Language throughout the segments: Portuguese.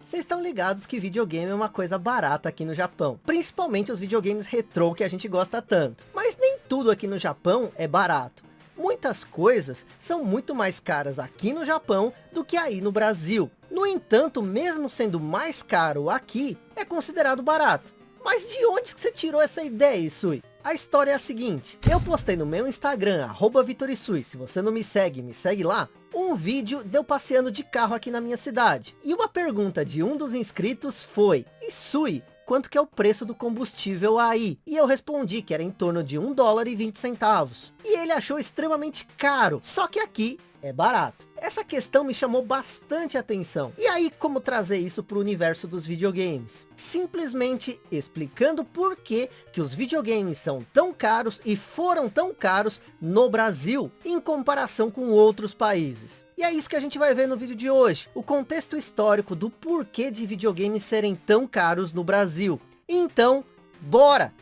Vocês estão ligados que videogame é uma coisa barata aqui no Japão. Principalmente os videogames retrô que a gente gosta tanto. Mas nem tudo aqui no Japão é barato. Muitas coisas são muito mais caras aqui no Japão do que aí no Brasil. No entanto, mesmo sendo mais caro aqui, é considerado barato. Mas de onde que você tirou essa ideia, Isui? A história é a seguinte, eu postei no meu Instagram, @VitorIsui, se você não me segue lá, um vídeo de eu passeando de carro aqui na minha cidade. E uma pergunta de um dos inscritos foi, Isui, quanto que é o preço do combustível aí? E eu respondi que era em torno de $1,20. E ele achou extremamente caro, só que aqui é barato. Essa questão me chamou bastante atenção. E aí, como trazer isso para o universo dos videogames? Simplesmente explicando por que os videogames são tão caros e foram tão caros no Brasil, em comparação com outros países. E é isso que a gente vai ver no vídeo de hoje. O contexto histórico do porquê de videogames serem tão caros no Brasil. Então, bora!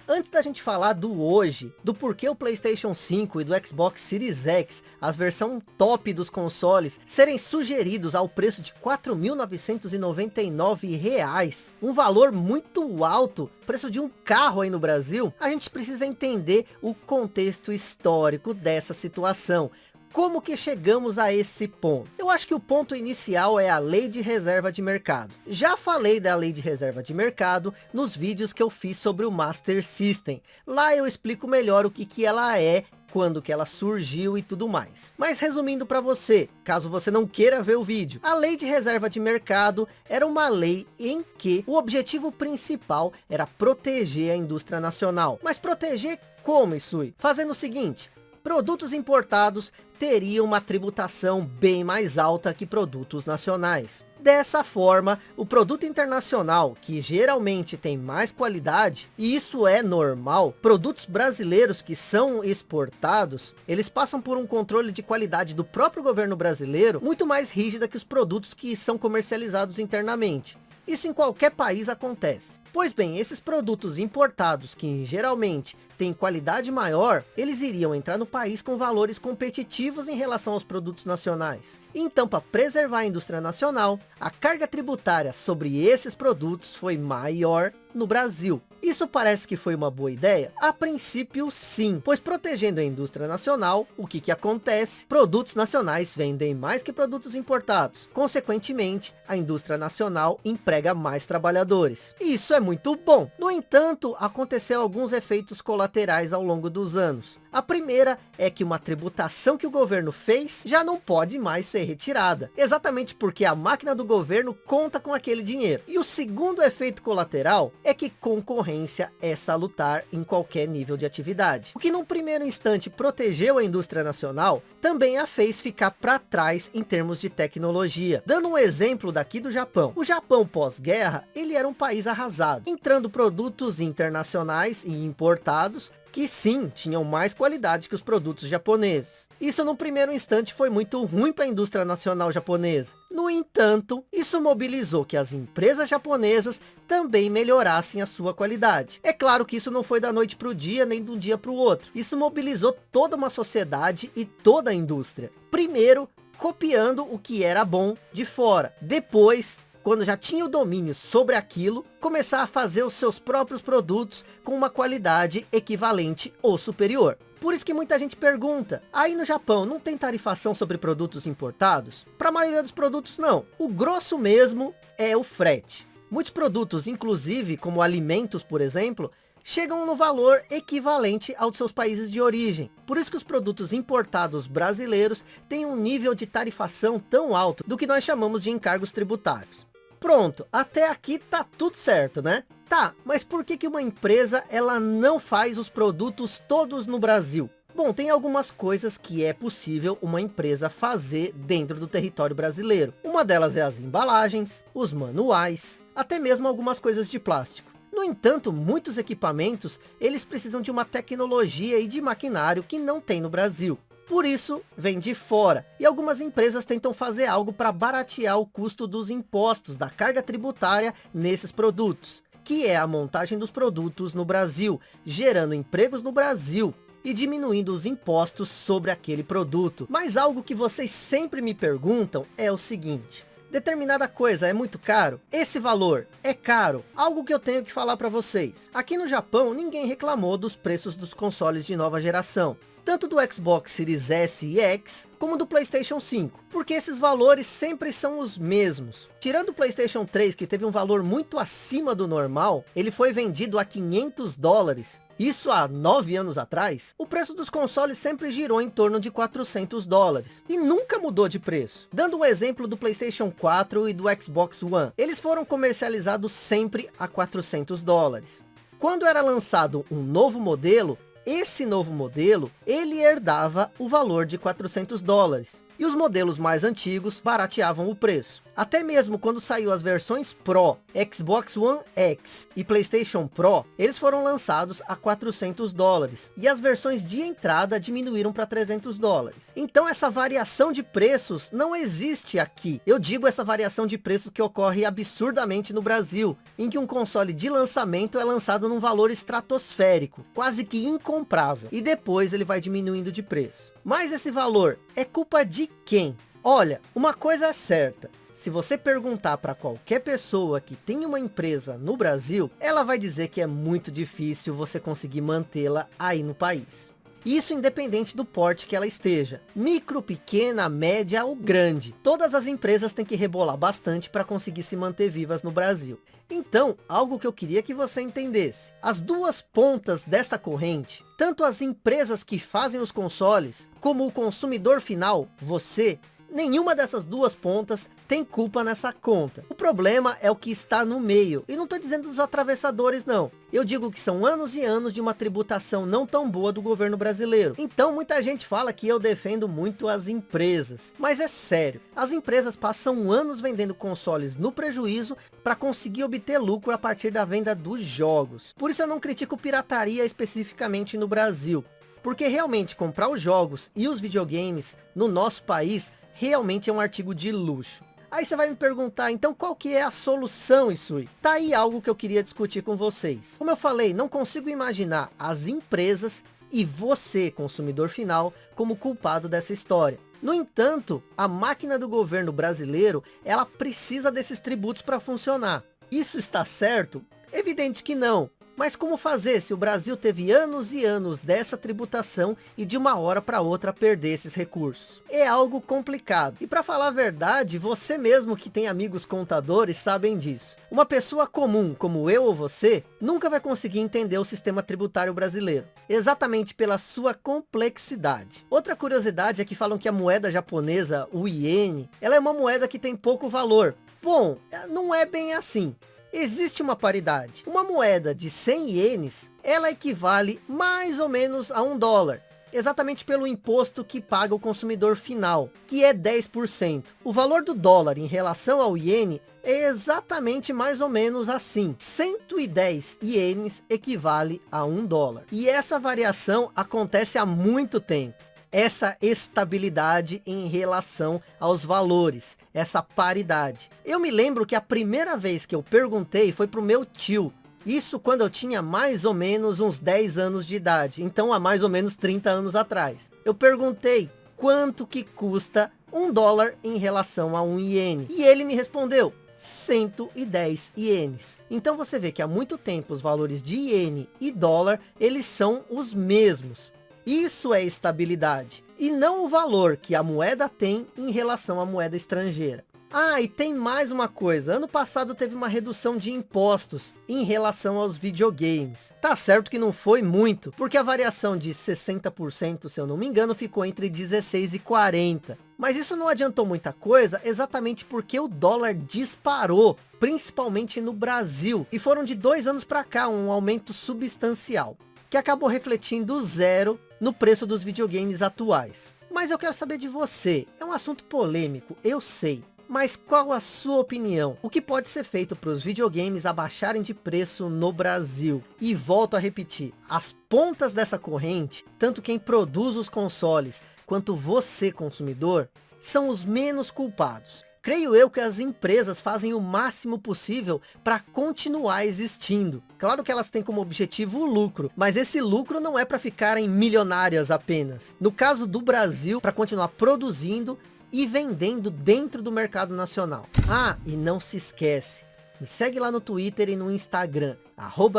Antes da gente falar do hoje, do porquê o PlayStation 5 e do Xbox Series X, as versões top dos consoles, serem sugeridos ao preço de R$ 4.999, um valor muito alto, preço de um carro aí no Brasil, a gente precisa entender o contexto histórico dessa situação. Como que chegamos a esse ponto? Eu acho que o ponto inicial é a lei de reserva de mercado. Já falei da lei de reserva de mercado nos vídeos que eu fiz sobre o Master System. Lá eu explico melhor o que ela é, quando que ela surgiu e tudo mais. Mas resumindo para você, caso você não queira ver o vídeo, a lei de reserva de mercado era uma lei em que o objetivo principal era proteger a indústria nacional. Mas proteger como, Isui? Fazendo o seguinte, produtos importados teriam uma tributação bem mais alta que produtos nacionais. Dessa forma, o produto internacional, que geralmente tem mais qualidade, e isso é normal, produtos brasileiros que são exportados, eles passam por um controle de qualidade do próprio governo brasileiro, muito mais rígida que os produtos que são comercializados internamente. Isso em qualquer país acontece. Pois bem, esses produtos importados, que geralmente têm qualidade maior, eles iriam entrar no país com valores competitivos em relação aos produtos nacionais. Então, para preservar a indústria nacional, a carga tributária sobre esses produtos foi maior no Brasil. Isso parece que foi uma boa ideia? A princípio sim, pois protegendo a indústria nacional, o que acontece? Produtos nacionais vendem mais que produtos importados. Consequentemente, a indústria nacional emprega mais trabalhadores. Isso é muito bom. No entanto, aconteceu alguns efeitos colaterais ao longo dos anos. A primeira é que uma tributação que o governo fez já não pode mais ser retirada. Exatamente porque a máquina do governo conta com aquele dinheiro. E o segundo efeito colateral é que concorrência é salutar em qualquer nível de atividade. O que num primeiro instante protegeu a indústria nacional, também a fez ficar para trás em termos de tecnologia. Dando um exemplo daqui do Japão. O Japão pós-guerra, ele era um país arrasado, entrando produtos internacionais e importados, que sim, tinham mais qualidade que os produtos japoneses. Isso no primeiro instante foi muito ruim para a indústria nacional japonesa. No entanto, isso mobilizou que as empresas japonesas também melhorassem a sua qualidade. É claro que isso não foi da noite para o dia, nem de um dia para o outro. Isso mobilizou toda uma sociedade e toda a indústria. Primeiro, copiando o que era bom de fora. Depois, quando já tinha o domínio sobre aquilo, começar a fazer os seus próprios produtos com uma qualidade equivalente ou superior. Por isso que muita gente pergunta, aí no Japão não tem tarifação sobre produtos importados? Para a maioria dos produtos não. O grosso mesmo é o frete. Muitos produtos, inclusive como alimentos, por exemplo, chegam no valor equivalente aos seus países de origem. Por isso que os produtos importados brasileiros têm um nível de tarifação tão alto do que nós chamamos de encargos tributários. Pronto, até aqui tá tudo certo, né? Tá, mas por que uma empresa ela não faz os produtos todos no Brasil? Bom, tem algumas coisas que é possível uma empresa fazer dentro do território brasileiro. Uma delas é as embalagens, os manuais, até mesmo algumas coisas de plástico. No entanto, muitos equipamentos, eles precisam de uma tecnologia e de maquinário que não tem no Brasil. Por isso, vem de fora. E algumas empresas tentam fazer algo para baratear o custo dos impostos, da carga tributária nesses produtos, que é a montagem dos produtos no Brasil, gerando empregos no Brasil e diminuindo os impostos sobre aquele produto. Mas algo que vocês sempre me perguntam é o seguinte: determinada coisa é muito caro? Esse valor é caro? Algo que eu tenho que falar para vocês. Aqui no Japão, ninguém reclamou dos preços dos consoles de nova geração, tanto do Xbox Series S e X, como do PlayStation 5, porque esses valores sempre são os mesmos. Tirando o PlayStation 3, que teve um valor muito acima do normal, ele foi vendido a $500, isso há 9 anos atrás. O preço dos consoles sempre girou em torno de $400, e nunca mudou de preço. Dando um exemplo do PlayStation 4 e do Xbox One, eles foram comercializados sempre a $400. Quando era lançado um novo modelo, esse novo modelo, ele herdava o valor de $400. E os modelos mais antigos barateavam o preço. Até mesmo quando saiu as versões Pro, Xbox One X e PlayStation Pro, eles foram lançados a $400. E as versões de entrada diminuíram para $300. Então essa variação de preços não existe aqui. Eu digo essa variação de preços que ocorre absurdamente no Brasil, em que um console de lançamento é lançado num valor estratosférico, quase que incomprável. E depois ele vai diminuindo de preço. Mas esse valor é culpa de quem? Olha, uma coisa é certa. Se você perguntar para qualquer pessoa que tem uma empresa no Brasil, ela vai dizer que é muito difícil você conseguir mantê-la aí no país. Isso independente do porte que ela esteja. Micro, pequena, média ou grande. Todas as empresas têm que rebolar bastante para conseguir se manter vivas no Brasil. Então, algo que eu queria que você entendesse. As duas pontas dessa corrente, tanto as empresas que fazem os consoles, como o consumidor final, você, nenhuma dessas duas pontas tem culpa nessa conta. O problema é o que está no meio. E não estou dizendo dos atravessadores, não. Eu digo que são anos e anos de uma tributação não tão boa do governo brasileiro. Então muita gente fala que eu defendo muito as empresas. Mas é sério. As empresas passam anos vendendo consoles no prejuízo para conseguir obter lucro a partir da venda dos jogos. Por isso eu não critico pirataria especificamente no Brasil. Porque realmente comprar os jogos e os videogames no nosso país realmente é um artigo de luxo. Aí você vai me perguntar, então qual que é a solução, Isui? Tá aí algo que eu queria discutir com vocês. Como eu falei, não consigo imaginar as empresas e você, consumidor final, como culpado dessa história. No entanto, a máquina do governo brasileiro, ela precisa desses tributos para funcionar. Isso está certo? Evidente que não. Mas como fazer se o Brasil teve anos e anos dessa tributação e de uma hora para outra perder esses recursos? É algo complicado. E para falar a verdade, você mesmo que tem amigos contadores sabem disso. Uma pessoa comum, como eu ou você, nunca vai conseguir entender o sistema tributário brasileiro. Exatamente pela sua complexidade. Outra curiosidade é que falam que a moeda japonesa, o iene, ela é uma moeda que tem pouco valor. Bom, não é bem assim. Existe uma paridade. Uma moeda de 100 ienes, ela equivale mais ou menos a $1. Exatamente pelo imposto que paga o consumidor final, que é 10%. O valor do dólar em relação ao iene é exatamente mais ou menos assim. 110 ienes equivale a $1. E essa variação acontece há muito tempo. Essa estabilidade em relação aos valores, essa paridade. Eu me lembro que a primeira vez que eu perguntei foi para o meu tio. Isso quando eu tinha mais ou menos uns 10 anos de idade. Então há mais ou menos 30 anos atrás. Eu perguntei quanto que custa $1 em relação a um iene. E ele me respondeu 110 ienes. Então você vê que há muito tempo os valores de iene e dólar, eles são os mesmos. Isso é estabilidade, e não o valor que a moeda tem em relação à moeda estrangeira. Ah, e tem mais uma coisa. Ano passado teve uma redução de impostos em relação aos videogames. Tá certo que não foi muito, porque a variação de 60%, se eu não me engano, ficou entre 16 e 40. Mas isso não adiantou muita coisa, exatamente porque o dólar disparou, principalmente no Brasil. E foram de 2 anos para cá, um aumento substancial, que acabou refletindo zero no preço dos videogames atuais. Mas eu quero saber de você. É um assunto polêmico, eu sei. Mas qual a sua opinião? O que pode ser feito para os videogames abaixarem de preço no Brasil? E volto a repetir, as pontas dessa corrente, tanto quem produz os consoles, quanto você, consumidor, são os menos culpados. Creio eu que as empresas fazem o máximo possível para continuar existindo. Claro que elas têm como objetivo o lucro, mas esse lucro não é para ficarem milionárias apenas. No caso do Brasil, para continuar produzindo e vendendo dentro do mercado nacional. Ah, e não se esquece, me segue lá no Twitter e no Instagram,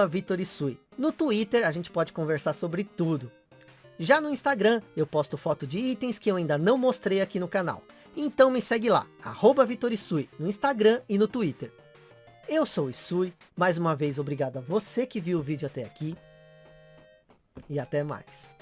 @VitorIsui. No Twitter a gente pode conversar sobre tudo. Já no Instagram eu posto foto de itens que eu ainda não mostrei aqui no canal. Então me segue lá, @VitorIsui, no Instagram e no Twitter. Eu sou o Isui, mais uma vez obrigado a você que viu o vídeo até aqui. E até mais.